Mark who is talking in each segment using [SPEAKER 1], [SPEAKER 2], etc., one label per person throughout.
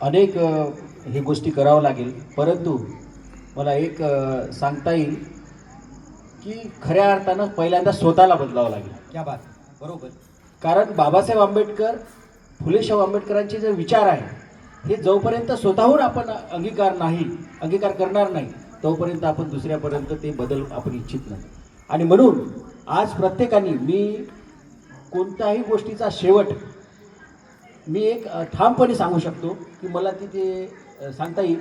[SPEAKER 1] अनेक हे गोष्टी करावं लागेल, परंतु मला एक सांगता येईल की खऱ्या अर्थानं पहिल्यांदा स्वतःला बदलावं लागेल.
[SPEAKER 2] क्या बात, बरोबर.
[SPEAKER 1] कारण बाबासाहेब आंबेडकर, फुले शाहू आंबेडकरांचे जे विचार आहे हे जोपर्यंत स्वतःहून आपण अंगीकार करणार नाही तोपर्यंत आपण दुसऱ्यापर्यंत ते बदल आपण इच्छित नाही. आणि म्हणून आज प्रत्येकाने मी कोणत्याही गोष्टीचा शेवट मी एक ठामपणे सांगू शकतो की मला तिथे सांगता येईल.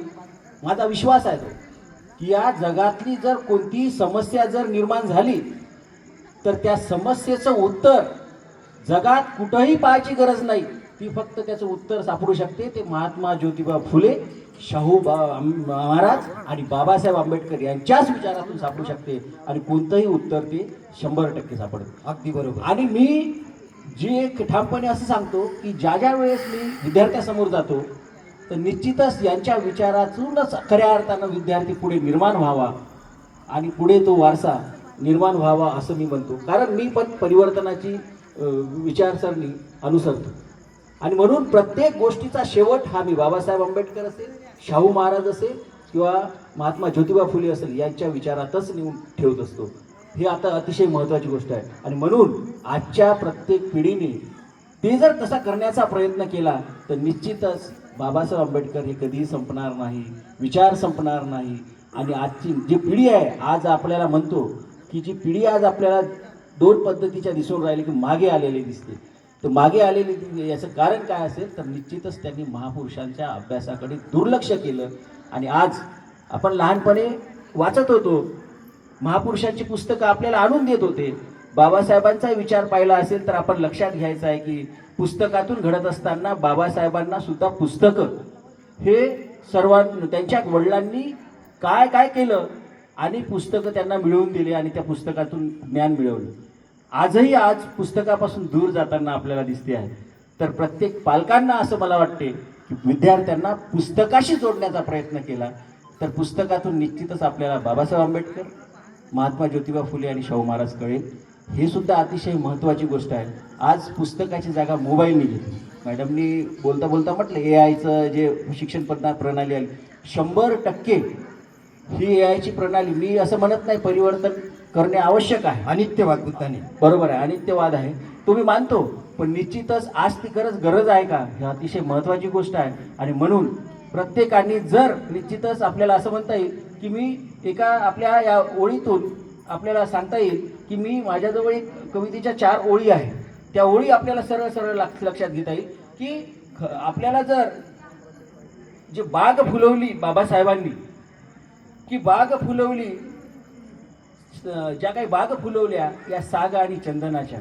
[SPEAKER 1] माझा विश्वास आहे तो की या जगातली जर कोणतीही समस्या जर निर्माण झाली तर त्या समस्येचं उत्तर जगात कुठंही पाहायची गरज नाही, ती फक्त त्याचं उत्तर सापडू शकते ते महात्मा ज्योतिबा फुले, शाहू महाराज आणि बाबासाहेब आंबेडकर यांच्याच विचारातून सापडू शकते. आणि कोणतंही उत्तर ते 100% सापडते.
[SPEAKER 2] अगदी बरोबर.
[SPEAKER 1] आणि मी जी एक ठामपणे असं सांगतो की ज्या वेळेस मी विद्यार्थ्यासमोर जातो तर निश्चितच यांच्या विचारातूनच खऱ्या अर्थानं विद्यार्थी पुढे निर्माण व्हावा आणि पुढे तो वारसा निर्माण व्हावा असं मी म्हणतो. कारण मी पण परिवर्तनाची विचारसरणी अनुसरतो आणि म्हणून प्रत्येक गोष्टीचा शेवट हा मी बाबासाहेब आंबेडकर असेल, शाहू महाराज असेल किंवा महात्मा ज्योतिबा फुले असेल यांच्या विचारातच नेऊन ठेवत असतो. ही आता अतिशय महत्त्वाची गोष्ट आहे. आणि म्हणून आजच्या प्रत्येक पिढीने ते जर तसा करण्याचा प्रयत्न केला तर निश्चितच बाबासाहेब आंबेडकर हे कधीही संपणार नाही, विचार संपणार नाही. आणि आजची जी पिढी आहे, आज आपल्याला म्हणतो की जी पिढी आज आपल्याला दोन पद्धतीच्या दिसून राहिली की मागे आलेली दिसते. तर मागे आलेली याचं कारण काय असेल तर निश्चितच त्यांनी महापुरुषांच्या अभ्यासाकडे दुर्लक्ष केलं. आणि आज आपण लहानपणे वाचत होतो, महापुरुषांची पुस्तकं आपल्याला आणून देत होते. बाबासाहेबांचा विचार पाहिला असेल तर आपण लक्षात घ्यायचं आहे की पुस्तकातून घडत असताना बाबासाहेबांना सुद्धा पुस्तकं हे त्यांच्या वडिलांनी काय काय केलं आणि पुस्तकं त्यांना मिळवून दिली आणि त्या पुस्तकातून ज्ञान मिळवलं. आज पुस्तकापासून दूर जाताना आपल्याला दिसते आहे. तर प्रत्येक पालकांना असं मला वाटते की विद्यार्थ्यांना पुस्तकाशी जोडण्याचा प्रयत्न केला तर पुस्तकातून निश्चितच आपल्याला बाबासाहेब आंबेडकर, महात्मा ज्योतिबा फुले आणि शाहू महाराज कळेल. हे सुद्धा अतिशय महत्त्वाची गोष्ट आहे. आज पुस्तकाची जागा मोबाईलने घेतली. मॅडमनी बोलता बोलता म्हटलं AIचं जे शिक्षण प्रणाली आली 100% ही AIची प्रणाली, मी असं म्हणत नाही परिवर्तन करणे आवश्यक आहे,
[SPEAKER 2] अनित्यवाद बुद्धाने,
[SPEAKER 1] बरोबर आहे, अनित्यवाद आहे तो मी मानतो. पण निश्चितच आज ती गरज आहे का ही अतिशय महत्त्वाची गोष्ट आहे. आणि म्हणून प्रत्येकाने जर निश्चितच आपल्याला असं म्हणता येईल की मी एका आपल्या या ओळीतून आपल्याला सांगता येईल की मी माझ्याजवळ एक कवितेच्या 4 ओळी आहेत. त्या ओळी आपल्याला सरळ सरळ लक्षात घेता येईल की आपल्याला जर जे बाग फुलवली बाबासाहेबांनी, की बाग फुलवली, ज्या काही बाग फुलवल्या या साग आणि चंदनाच्या,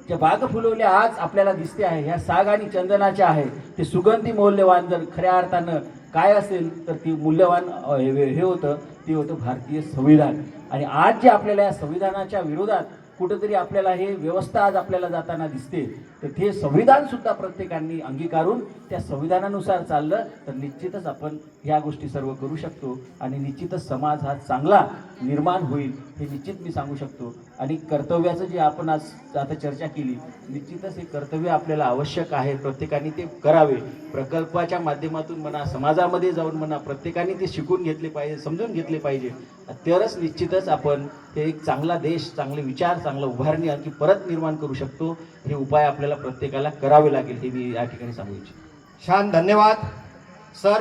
[SPEAKER 1] ज्या बाग फुलवल्या आज आपल्याला दिसते आहे ह्या साग आणि चंदनाच्या आहे. ते सुगंधी मौल्यवान जर खऱ्या अर्थानं काय असेल तर ती मूल्यवान हे होतं, ते होतं भारतीय संविधान. आणि आज जे आपल्याला या संविधानाच्या विरोधात कुठंतरी आपल्याला हे व्यवस्था आज आपल्याला जाताना दिसते तर ते संविधान सुद्धा प्रत्येकाने अंगीकारून त्या संविधानानुसार चाललं तर निश्चितच आपण ह्या गोष्टी सर्व करू शकतो आणि निश्चितच समाज हा चांगला निर्माण होईल हे निश्चित मी सांगू शकतो. आणि कर्तव्याचं जे आपण आज आता चर्चा केली, निश्चितच हे कर्तव्य आपल्याला आवश्यक आहे. प्रत्येकाने ते करावे. प्रकल्पाच्या माध्यमातून म्हणा, समाजामध्ये जाऊन म्हणा, प्रत्येकाने ते शिकून घेतले पाहिजे, समजून घेतले पाहिजे. तरच निश्चितच आपण ते एक चांगला देश, चांगले विचार, चांगलं उभारणी आणखी परत निर्माण करू शकतो. हे उपाय आपल्याला प्रत्येकाला करावे लागेल हे मी या ठिकाणी सांगू इच्छितो.
[SPEAKER 2] छान, धन्यवाद.